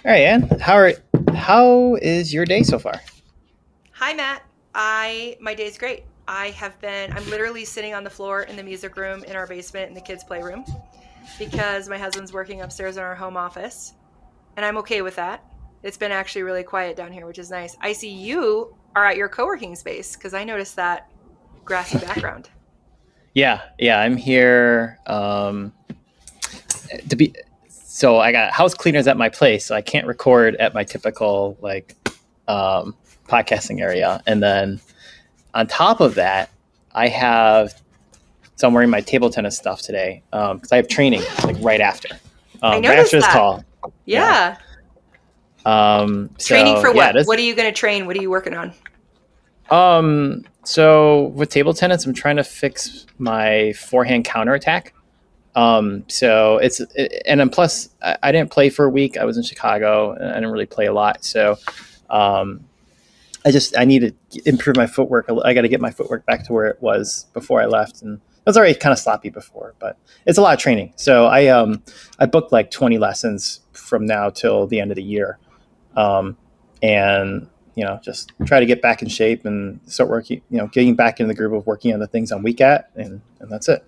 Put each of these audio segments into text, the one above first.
All right, Ann. How is your day so far? Hi, Matt. My day's great. I'm literally sitting on the floor in the music room in our basement in the kids' playroom because my husband's working upstairs in our home office, and I'm okay with that. It's been actually really quiet down here, which is nice. I see you are at your co-working space because I noticed that grassy background. Yeah, I'm here to be. So I got house cleaners at my place, so I can't record at my typical um, podcasting area. And then on top of that, I have. So I'm wearing my table tennis stuff today because I have training like right after, I right after noticed this that. call. Yeah. Yeah. Training So for yeah, what? this. What are you going to train? What are you working on? So with table tennis, I'm trying to fix my forehand counterattack. And then plus I didn't play for a week. I was in Chicago and I didn't really play a lot. So, um, I need to improve my footwork. I got to get my footwork back to where it was before I left. And it was already kind of sloppy before, but it's a lot of training. So I booked like 20 lessons from now till the end of the year. Um, and, just try to get back in shape and start working, getting back in the groove of working on the things I'm weak at. And that's it.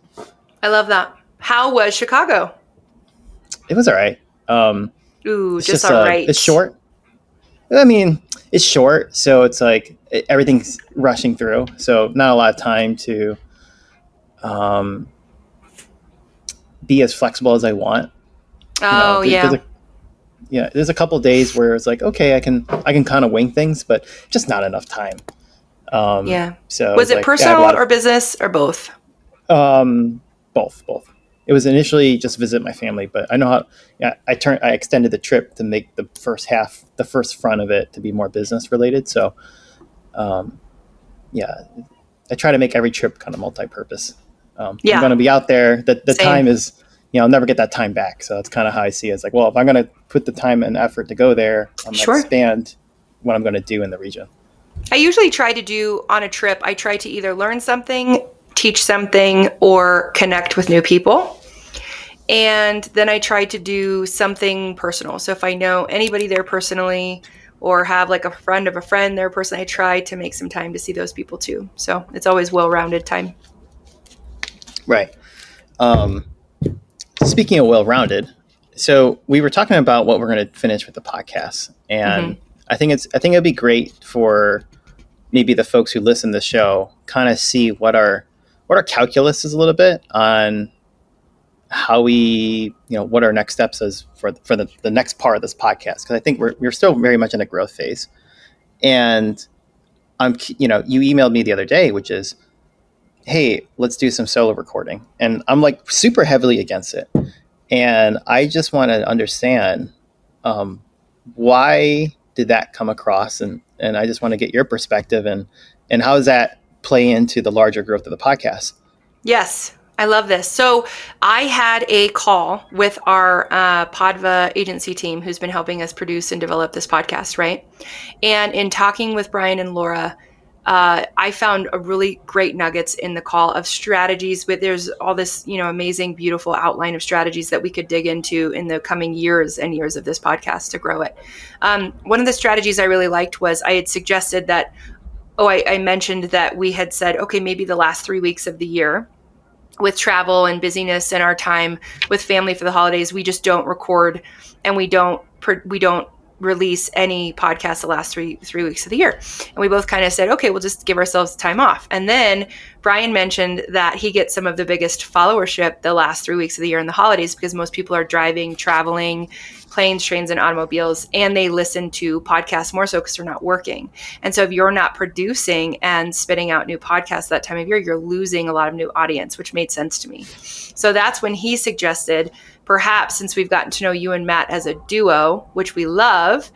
I love that. How was Chicago? It was all right. Um, Ooh, it's just just all it's right. short. I mean, it's short, so it's like everything's rushing through. So not a lot of time to um, be as flexible as I want. Oh, There's yeah. there's a couple of days where it's like, okay, I can kind of wing things, but just not enough time. Yeah. So Was it's it like, yeah, I have a personal lot or business or both? both. It was initially just visit my family, but I know how. Yeah, I extended the trip to make the first front of it to be more business related. So, um, yeah, I try to make every trip kind of multi-purpose. I'm Yeah, going to be out there. The same. time is, I'll never get that time back. So that's kind of how I see it. It's like, well, if I'm going to put the time and effort to go there, I'm going to Sure. expand what I'm going to do in the region. I usually try to do on a trip, I try to either learn something, teach something, or connect with new people. And then I try to do something personal. So if I know anybody there personally or have like a friend of a friend there personally, I try to make some time to see those people too. So it's always well-rounded time. Right. Um, Speaking of well-rounded, so we were talking about what we're going to finish with the podcast, Hmm. and I think it'd be great for maybe the folks who listen to the show kind of see what our calculus is a little bit on how what our next steps is for the next part of this podcast, because I think we're still very much in a growth phase. And you emailed me the other day, which is, hey, let's do some solo recording, and I'm like super heavily against it. And I just want to understand, um, why did that come across, and I just want to get your perspective, and how does that play into the larger growth of the podcast. Yes, I love this. So I had a call with our Podva agency team who's been helping us produce and develop this podcast, right? And in talking with Brian and Laura, I found a really great nuggets in the call of strategies. But there's all this, amazing, beautiful outline of strategies that we could dig into in the coming years and years of this podcast to grow it. One of the strategies I really liked was I had suggested that. Oh, I mentioned that we had said, okay, maybe the last 3 weeks of the year with travel and busyness and our time with family for the holidays, we just don't record and we don't release any podcasts the last three weeks of the year. And we both kind of said, okay, we'll just give ourselves time off. And then Brian mentioned that he gets some of the biggest followership the last 3 weeks of the year in the holidays because most people are driving, traveling, planes, trains, and automobiles, and they listen to podcasts more so because they're not working. And so if you're not producing and spitting out new podcasts that time of year, you're losing a lot of new audience, which made sense to me. So that's when he suggested, perhaps since we've gotten to know you and Matt as a duo, which we love,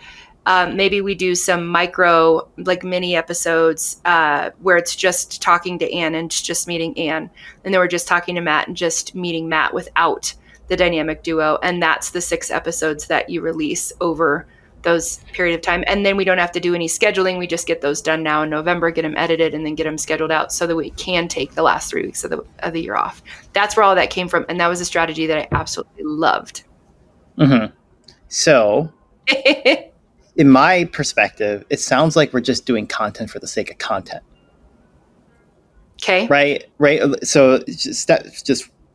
maybe we do some micro, like mini episodes where it's just talking to Anne and just meeting Anne. And then we're just talking to Matt and just meeting Matt without the dynamic duo. And that's the 6 episodes that you release over those period of time. And then we don't have to do any scheduling. We just get those done now in November, get them edited, and then get them scheduled out so that we can take the last 3 weeks of the year off. That's where all that came from. And that was a strategy that I absolutely loved. Mm-hmm. So in my perspective, it sounds like we're just doing content for the sake of content. Okay. Right. So just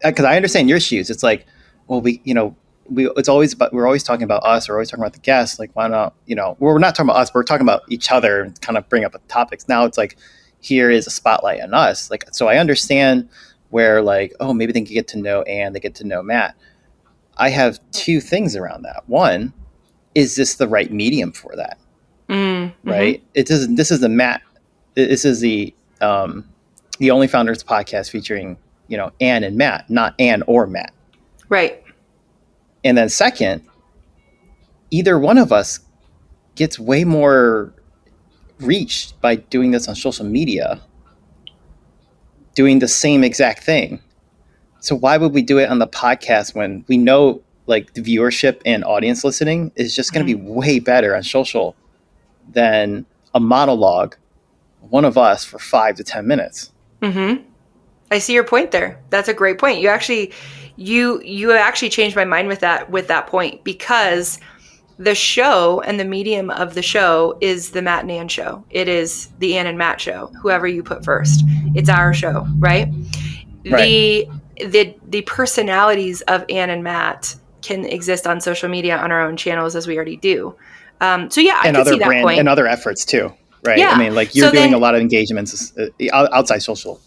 because I understand your shoes. It's like, well, it's always about, we're always talking about us. We're always talking about the guests. Like, why not, we're not talking about us, but we're talking about each other and kind of bring up the topics. Now it's like, here is a spotlight on us. Like, so I understand where like, oh, maybe they can get to know Anne, they get to know Matt. I have two things around that. One, is this the right medium for that? Mm-hmm. Right. This is the Matt. This is the OnlyFounders podcast featuring, Anne and Matt, not Anne or Matt. Right. And then second, either one of us gets way more reach by doing this on social media, doing the same exact thing. So why would we do it on the podcast when we know like the viewership and audience listening is just going to be way better on social than a monologue, one of us for 5 to 10 minutes. Mm-hmm. I see your point there. That's a great point. You actually changed my mind with that point, because the show and the medium of the show is the Matt and Ann show. It is the Ann and Matt show, whoever you put first. It's our show, right? Right. The personalities of Ann and Matt can exist on social media on our own channels, as we already do. So yeah, I can see that point. And other efforts too, right? Yeah. I mean, like you're doing a lot of engagements outside social.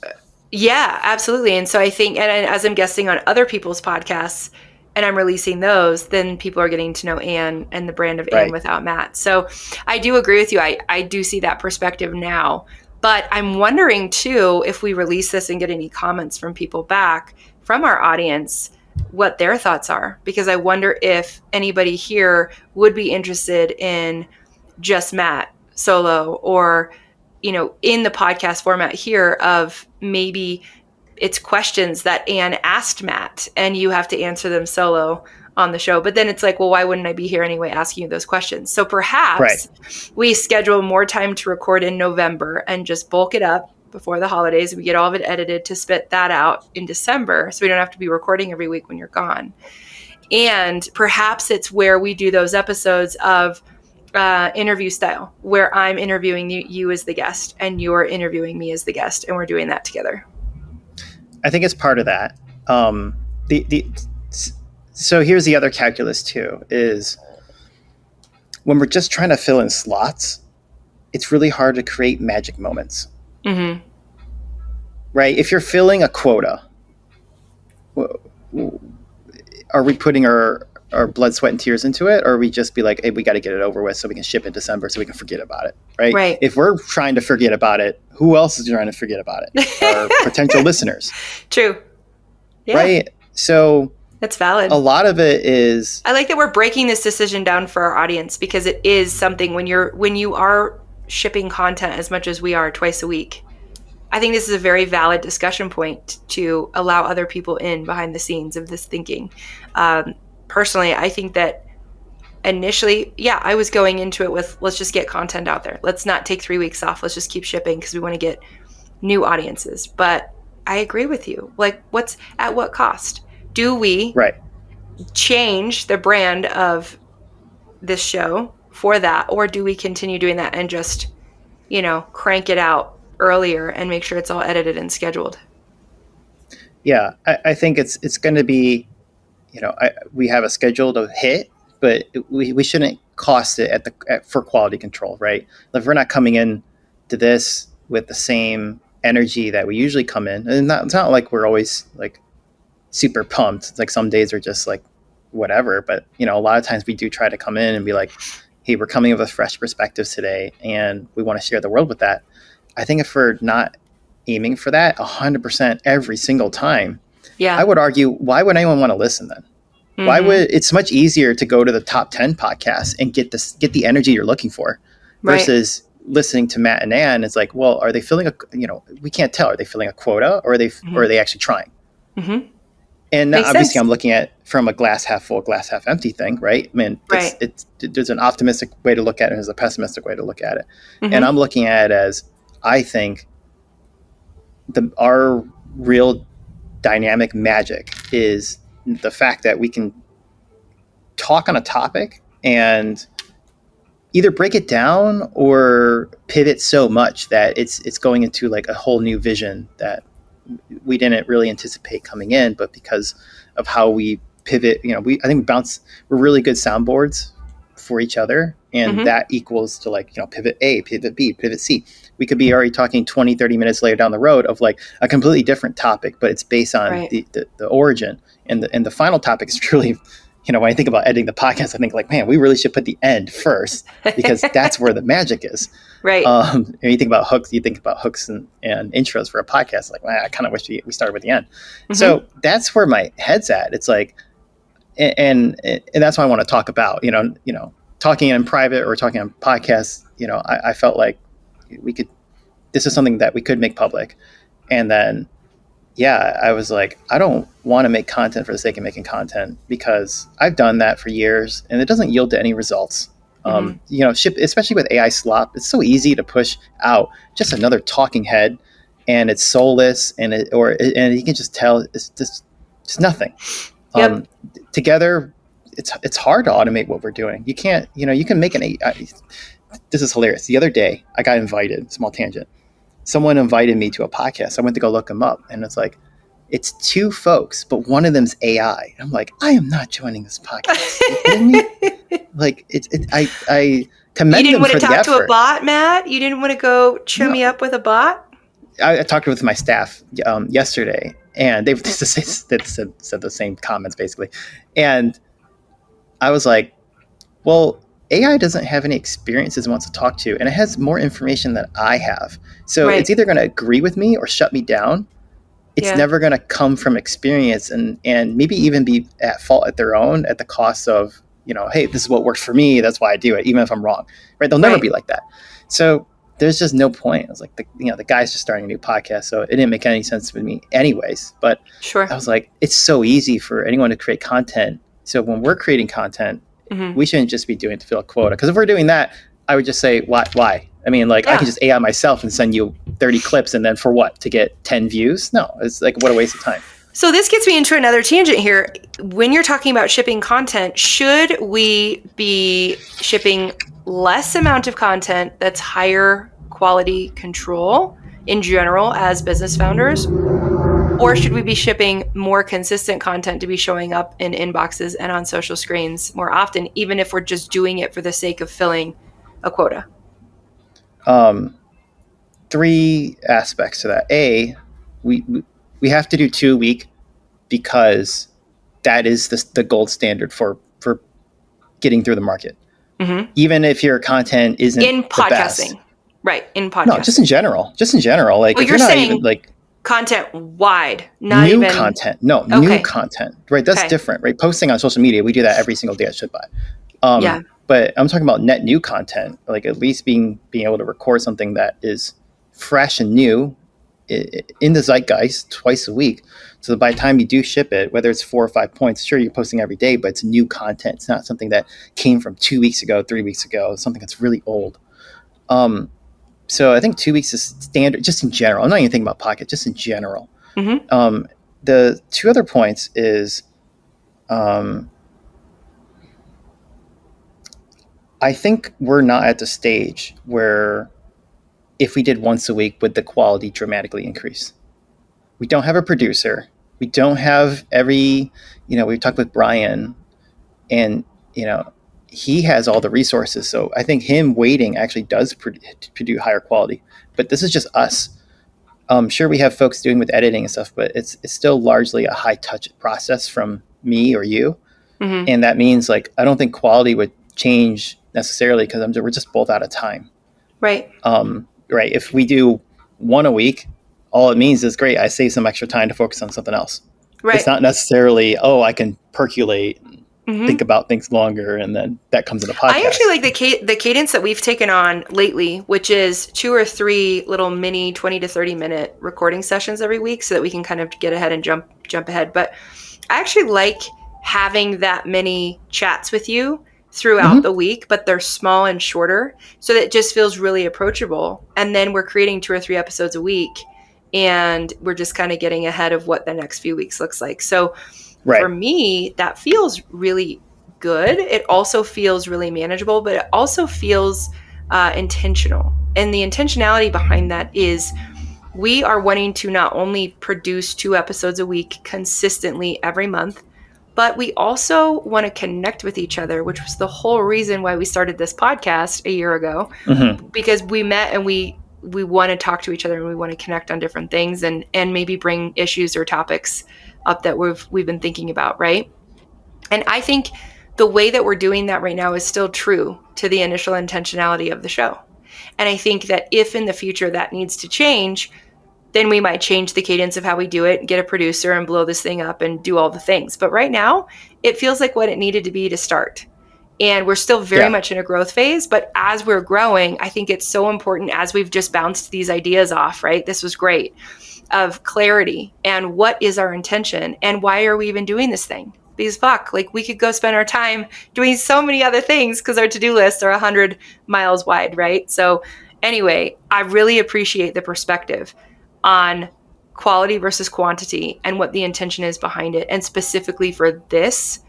Yeah, absolutely. And so I think, and as I'm guesting on other people's podcasts and I'm releasing those, then people are getting to know Anne and the brand of Anne without Matt. So I do agree with you. I do see that perspective now. But I'm wondering too, if we release this and get any comments from people back from our audience, what their thoughts are. Because I wonder if anybody here would be interested in just Matt solo, or in the podcast format here of maybe it's questions that Anne asked Matt and you have to answer them solo on the show. But then it's like, well, why wouldn't I be here anyway asking you those questions? So perhaps we schedule more time to record in November and just bulk it up before the holidays. We get all of it edited to spit that out in December, so we don't have to be recording every week when you're gone. And perhaps it's where we do those episodes of interview style, where I'm interviewing you as the guest and you're interviewing me as the guest, and we're doing that together. I think it's part of that. So here's the other calculus too, is when we're just trying to fill in slots, it's really hard to create magic moments. Mm-hmm. Right? If you're filling a quota, are we putting our blood, sweat, and tears into it? Or are we just be like, hey, we got to get it over with so we can ship in December so we can forget about it, right? If we're trying to forget about it, who else is trying to forget about it? Our potential listeners. True. Yeah. Right? So that's valid. A lot of it is... I like that we're breaking this decision down for our audience, because it is something when you are shipping content as much as we are twice a week. I think this is a very valid discussion point to allow other people in behind the scenes of this thinking. Personally, I think that initially, I was going into it with, let's just get content out there. Let's not take 3 weeks off. Let's just keep shipping because we want to get new audiences. But I agree with you. Like, at what cost? Do we change the brand of this show for that? Or do we continue doing that and just, crank it out earlier and make sure it's all edited and scheduled? Yeah, I think it's going to be, we have a schedule to hit, but we shouldn't cost it for quality control, right? If we're not coming in to this with the same energy that we usually come in, and it's not like we're always like super pumped. It's like some days are just like whatever, but a lot of times we do try to come in and be like, hey, we're coming with a fresh perspective today and we want to share the world with that. I think if we're not aiming for that 100% every single time, I would argue, why would anyone want to listen then? Mm-hmm. Why would it's much easier to go to the top 10 podcasts and get the energy you're looking for versus listening to Matt and Ann. It's like, well, are they filling we can't tell. Are they filling a quota or are they actually trying? Mm-hmm. And Makes obviously sense. I'm looking at from a glass half full, glass half empty thing, right? I mean, there's an optimistic way to look at it and there's a pessimistic way to look at it. Mm-hmm. And I'm looking at it as, I think our real dynamic magic is the fact that we can talk on a topic and either break it down or pivot so much that it's going into like a whole new vision that we didn't really anticipate coming in, but because of how we pivot, I think we're really good soundboards for each other, and Mm-hmm. that equals to like, pivot A, pivot B, pivot C. We could be already talking 20, 30 minutes later down the road of like a completely different topic, but it's based on Right. the origin, and the final topic is truly, when I think about editing the podcast, I think like, man, we really should put the end first, because that's where the magic is. Right. And you think about hooks, and intros for a podcast. Like, man, I kind of wish we started with the end. Mm-hmm. So that's where my head's at. It's like, and that's what I want to talk about. Talking in private or talking on podcasts. I felt like we could. This is something that we could make public, and then I was like, I don't want to make content for the sake of making content, because I've done that for years and it doesn't yield to any results. Mm-hmm. Especially with AI slop, it's so easy to push out just another talking head, and it's soulless, and you can just tell it's just nothing. Yep. Together, it's hard to automate what we're doing. You can't, you can make this is hilarious. The other day, I got invited. Small tangent. Someone invited me to a podcast. I went to go look them up, and it's like, it's two folks, but one of them's AI. I'm like, I am not joining this podcast. Are you kidding me? Like, I commend You didn't them want for to the talk to a effort. bot, Matt? You didn't want to go chew me up with a bot? I talked with my staff yesterday, and they said the same comments basically, and I was like, well, AI doesn't have any experiences it wants to talk to, and it has more information than I have. So Right. it's either going to agree with me or shut me down. It's never going to come from experience, and maybe even be at fault at their own, at the cost of, hey, this is what works for me, that's why I do it, even if I'm wrong. Right? They'll never be like that. So there's just no point. I was like, the guy's just starting a new podcast, so it didn't make any sense with me anyways. But Sure. I was like, it's so easy for anyone to create content. So when we're creating content, Mm-hmm. we shouldn't just be doing it to fill a quota. Because if we're doing that, I would just say, why? I mean, like, I can just AI myself and send you 30 clips, and then for what? To get 10 views? No, it's like, what a waste of time. So this gets me into another tangent here. When you're talking about shipping content, should we be shipping less amount of content that's higher quality control in general as business founders? Or should we be shipping more consistent content to be showing up in inboxes and on social screens more often, even if we're just doing it for the sake of filling a quota? Three aspects to that. A, we have to do 2 a week, because that is the gold standard for getting through the market. Mm-hmm. Even if your content isn't in the podcasting, best. Right? In podcasting. No, just in general. Like, well, if you're not even like content wide, not new even content. No, okay. New content. Right? That's different. Right? Posting on social media, we do that every single day at ChipBot. But I'm talking about net new content, like at least being able to record something that is fresh and new in the zeitgeist twice a week. So that by the time you do ship it, whether it's 4 or 5 points, sure, you're posting every day, but it's new content. It's not something that came from 2 weeks ago, 3 weeks ago, something that's really old. So I think 2 weeks is standard, just in general. I'm not even thinking about Pocket, just in general. Mm-hmm. The two other points is, I think we're not at the stage where if we did once a week, would the quality dramatically increase? We don't have a producer. We don't have we talked with Brian, and, he has all the resources. So I think him waiting actually does produce higher quality. But this is just us. Sure, we have folks doing with editing and stuff, but it's still largely a high touch process from me or you. Mm-hmm. And that means, like, I don't think quality would change necessarily, because we're just both out of time. Right. Right. If we do 1 a week, all it means is, great, I save some extra time to focus on something else. Right. It's not necessarily, I can percolate, think about things longer, and then that comes in a podcast. I actually like the cadence that we've taken on lately, which is 2 or 3 little mini 20 to 30 minute recording sessions every week, so that we can kind of get ahead and jump ahead. But I actually like having that many chats with you throughout the week, but they're small and shorter, so that it just feels really approachable. And then we're creating 2 or 3 episodes a week, and we're just kind of getting ahead of what the next few weeks looks like. So for me, that feels really good. It also feels really manageable, but it also feels intentional. And the intentionality behind that is we are wanting to not only produce 2 episodes a week consistently every month, but we also want to connect with each other, which was the whole reason why we started this podcast a year ago, because we met and we want to talk to each other and we want to connect on different things and maybe bring issues or topics up that we've been thinking about, right? And I think the way that we're doing that right now is still true to the initial intentionality of the show. And I think that if in the future that needs to change, then we might change the cadence of how we do it, get a producer and blow this thing up and do all the things. But right now, it feels like what it needed to be to start. And we're still very much in a growth phase. But as we're growing, I think it's so important, as we've just bounced these ideas off, right? This was great, of clarity and what is our intention and why are we even doing this thing? Because fuck, like we could go spend our time doing so many other things because our to-do lists are 100 miles wide, right? So anyway, I really appreciate the perspective on quality versus quantity and what the intention is behind it. And specifically for this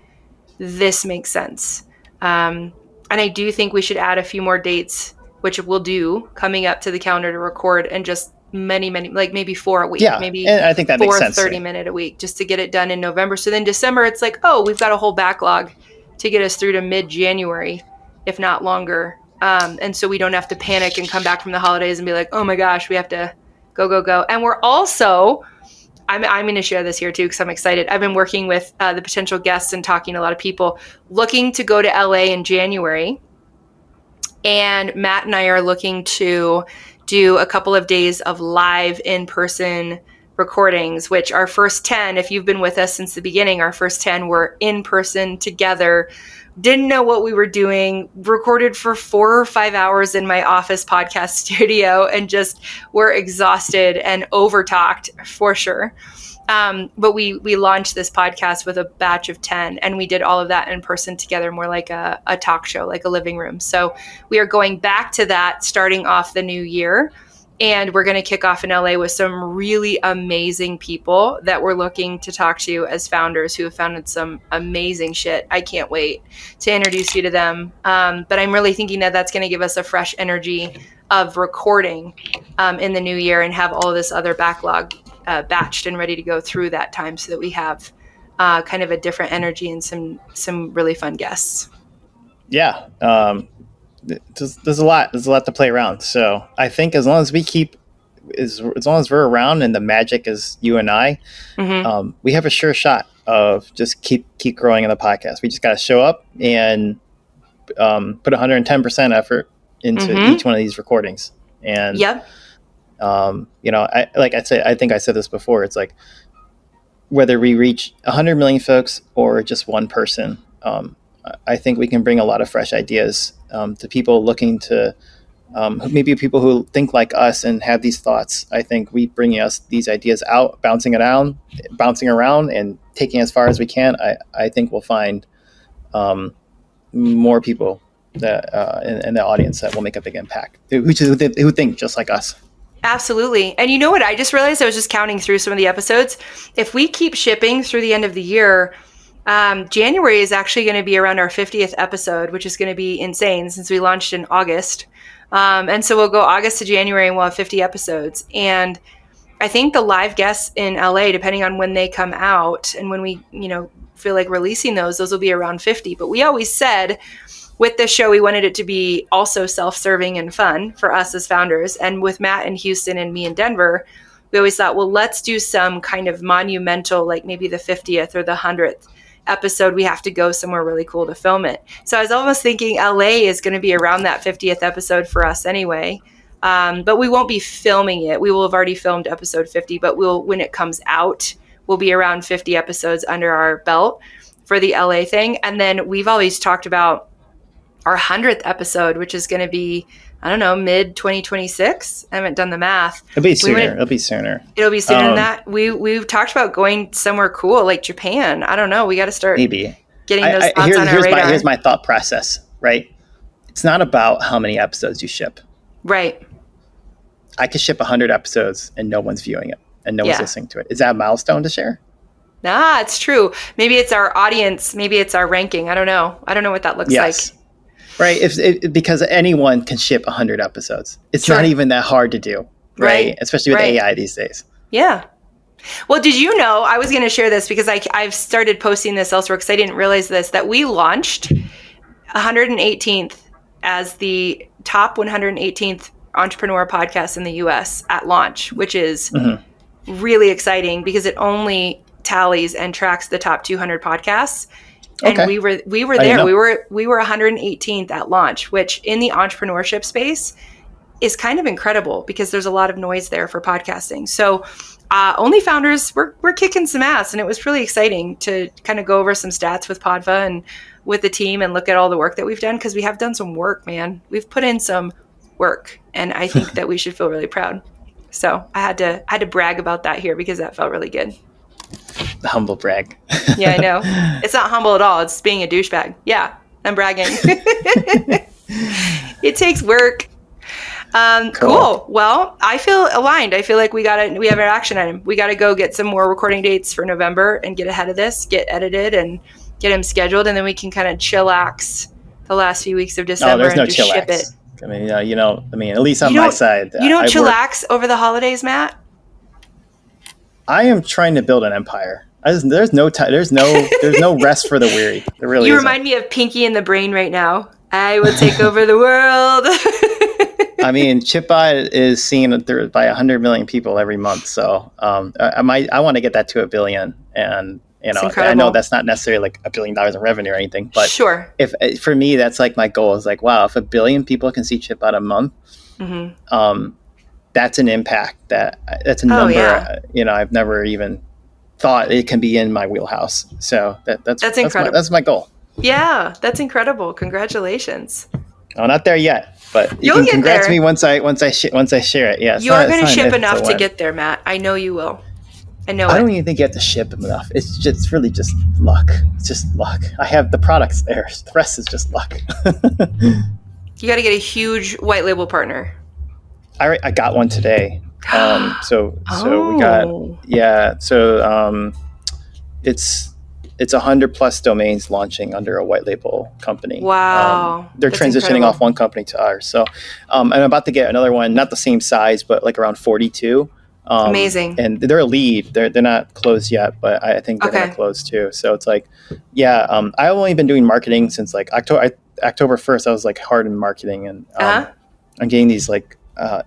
makes sense. And I do think we should add a few more dates, which we'll do coming up to the calendar to record, and just many, like maybe 4 a week, maybe and I think that 4 makes sense 30-minute a week, just to get it done in November. So then December, it's like, oh, we've got a whole backlog to get us through to mid-January, if not longer. And so we don't have to panic and come back from the holidays and be like, oh my gosh, we have to go. And we're also, I'm going to share this here too, because I'm excited. I've been working with the potential guests and talking to a lot of people looking to go to LA in January. And Matt and I are looking to do a couple of days of live in-person recordings, which our first 10, if you've been with us since the beginning, our first 10 were in person together. Didn't know what we were doing, recorded for 4 or 5 hours in my office podcast studio, and just were exhausted and over-talked for sure. But we launched this podcast with a batch of 10, and we did all of that in person together, more like a talk show, like a living room. So we are going back to that starting off the new year. And we're going to kick off in LA with some really amazing people that we're looking to talk to as founders who have founded some amazing shit. I can't wait to introduce you to them. But I'm really thinking that that's going to give us a fresh energy of recording in the new year and have all of this other backlog batched and ready to go through that time, so that we have kind of a different energy and some really fun guests. Yeah. There's a lot to play around. So I think as long as we're around and the magic is you and I, we have a sure shot of just keep growing in the podcast. We just got to show up and put 110% effort into each one of these recordings. And I think I said this before. It's like whether we reach 100 million folks or just one person, I think we can bring a lot of fresh ideas to people looking to, maybe people who think like us and have these thoughts. I think we bringing us these ideas out, bouncing around and taking as far as we can. I think we'll find more people that in the audience that will make a big impact, who think just like us. Absolutely. And you know what? I just realized, I was just counting through some of the episodes. If we keep shipping through the end of the year, January is actually going to be around our 50th episode, which is going to be insane since we launched in August. And so we'll go August to January and we'll have 50 episodes. And I think the live guests in LA, depending on when they come out and when we, feel like releasing those will be around 50. But we always said with this show, we wanted it to be also self-serving and fun for us as founders. And with Matt in Houston and me in Denver, we always thought, well, let's do some kind of monumental, like maybe the 50th or the 100th episode. We have to go somewhere really cool to film it. So I was almost thinking LA is going to be around that 50th episode for us anyway. But we won't be filming it. We will have already filmed episode 50, but when it comes out, we'll be around 50 episodes under our belt for the LA thing. And then we've always talked about our 100th episode, which is going to be, I don't know, mid 2026. I haven't done the math. It'll be sooner. It'll be sooner than that. We've talked about going somewhere cool like Japan. I don't know. We got to start getting those thoughts on our radar. Here's my thought process, right? It's not about how many episodes you ship. Right. I could ship 100 episodes and no one's viewing it and no one's listening to it. Is that a milestone to share? Nah, it's true. Maybe it's our audience. Maybe it's our ranking. I don't know. I don't know what that looks Yes. like. Right. Because anyone can ship 100 episodes. It's Sure. not even that hard to do. Right. Especially with AI these days. Yeah. Well, did you know, I was going to share this because I've started posting this elsewhere because I didn't realize this, that we launched 118th as the top 118th entrepreneur podcast in the US at launch, which is really exciting because it only tallies and tracks the top 200 podcasts. And we were there. We were 118th at launch, which in the entrepreneurship space is kind of incredible because there's a lot of noise there for podcasting. So OnlyFounders, we're kicking some ass, and it was really exciting to kind of go over some stats with Podva and with the team and look at all the work that we've done, because we have done some work, man. We've put in some work, and I think that we should feel really proud. So I had to brag about that here because that felt really good. The humble brag. Yeah, I know. It's not humble at all. It's being a douchebag. Yeah, I'm bragging. It takes work. Cool. Well, I feel aligned. I feel like we have an action item. We got to go get some more recording dates for November and get ahead of this, get edited and get them scheduled. And then we can kind of chillax the last few weeks of December there's no and just ship it. I mean, at least on my side. You don't chillax over the holidays, Matt? I am trying to build an empire. There's no rest for the weary. There really You isn't. remind me of Pinky and the Brain right now. I will take over the world. I mean, ChipBot is seen by 100 million people every month. So I want to get that to 1 billion. And, I know that's not necessarily like $1 billion in revenue or anything, but sure. If for me, that's like my goal is like, wow, if 1 billion people can see ChipBot a month, that's an impact. That's a number, I've never even thought it can be in my wheelhouse. So that's incredible. That's my goal. Yeah, that's incredible. Congratulations. Oh, not there yet, but you can congrats me once I share it. Yeah, you're going to ship enough to get there, Matt. I know you will. I don't even think you have to ship enough. It's really just luck. It's just luck. I have the products there. The rest is just luck. You got to get a huge white label partner. I got one today. So we got it's 100 plus domains launching under a white label company. Wow. They're transitioning off one company to ours. So I'm about to get another one, not the same size, but like around 42. Amazing. And they're a lead. They're not closed yet, but I think they're going to close too. So it's like, I've only been doing marketing since like October 1st. I was like hard in marketing, and I'm getting these like,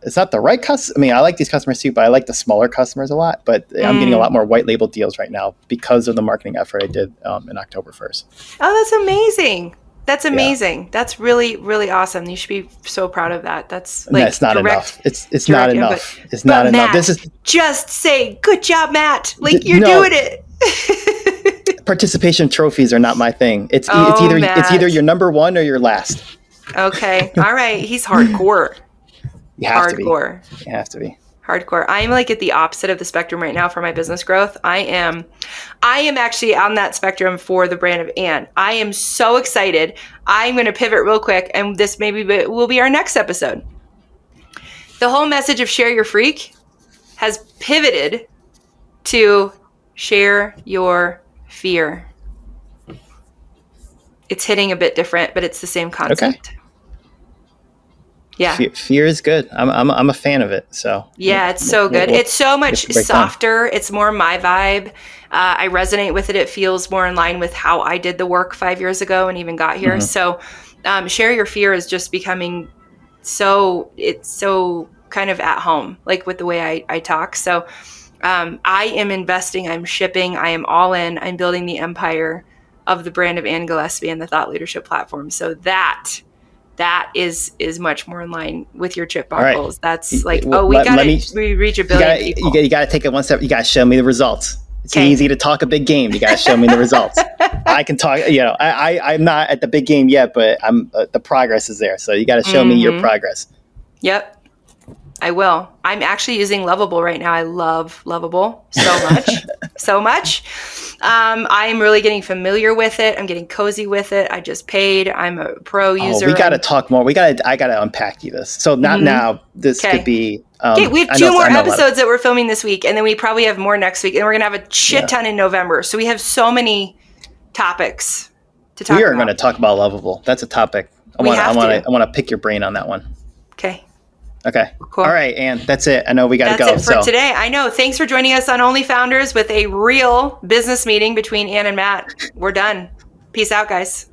it's not the right I mean, I like these customers too, but I like the smaller customers a lot. But I'm getting a lot more white label deals right now because of the marketing effort I did in October 1st. Oh, that's amazing. That's amazing. Yeah. That's really, really awesome. You should be so proud of that. That's like it's not enough. It's not enough. It's not enough. This is just say, good job, Matt. Like you're doing it. Participation trophies are not my thing. It's either you're number one or you're last. Okay. All right. He's hardcore. You have to be. You have to be. Hardcore. I'm like at the opposite of the spectrum right now for my business growth. I am actually on that spectrum for the brand of Anne. I am so excited. I'm going to pivot real quick, and this maybe will be our next episode. The whole message of Share Your Freak has pivoted to share your fear. It's hitting a bit different, but it's the same concept. Okay. Yeah. Fear is good. I'm a fan of it. So yeah, it's so good. It's so much softer. It's more my vibe. I resonate with it. It feels more in line with how I did the work 5 years ago and even got here. So Share Your Fear is just becoming it's so kind of at home, like with the way I talk. So I am investing, I'm shipping, I am all in, I'm building the empire of the brand of Anne Gillespie and the Thought Leadership Platform. So that is much more in line with your ChipBot goals. That's like, we reach 1 billion people. You got to take it one step. You got to show me the results. It's easy to talk a big game. You got to show me the results. I can talk, I'm not at the big game yet, but the progress is there. So you got to show me your progress. Yep. I will. I'm actually using Lovable right now. I love Lovable so much. So much. I'm really getting familiar with it. I'm getting cozy with it. I just paid. I'm a pro user. We got to talk more. I got to unpack you this. So not now. This could be. Okay, we have 2 more episodes that we're filming this week, and then we probably have more next week, and we're going to have a shit ton in November. So we have so many topics to talk about. We are going to talk about Lovable. That's a topic. I want to pick your brain on that one. Okay. Cool. All right, Ann, that's it. I know we got to go. That's it for today. I know. Thanks for joining us on OnlyFounders with a real business meeting between Ann and Matt. We're done. Peace out, guys.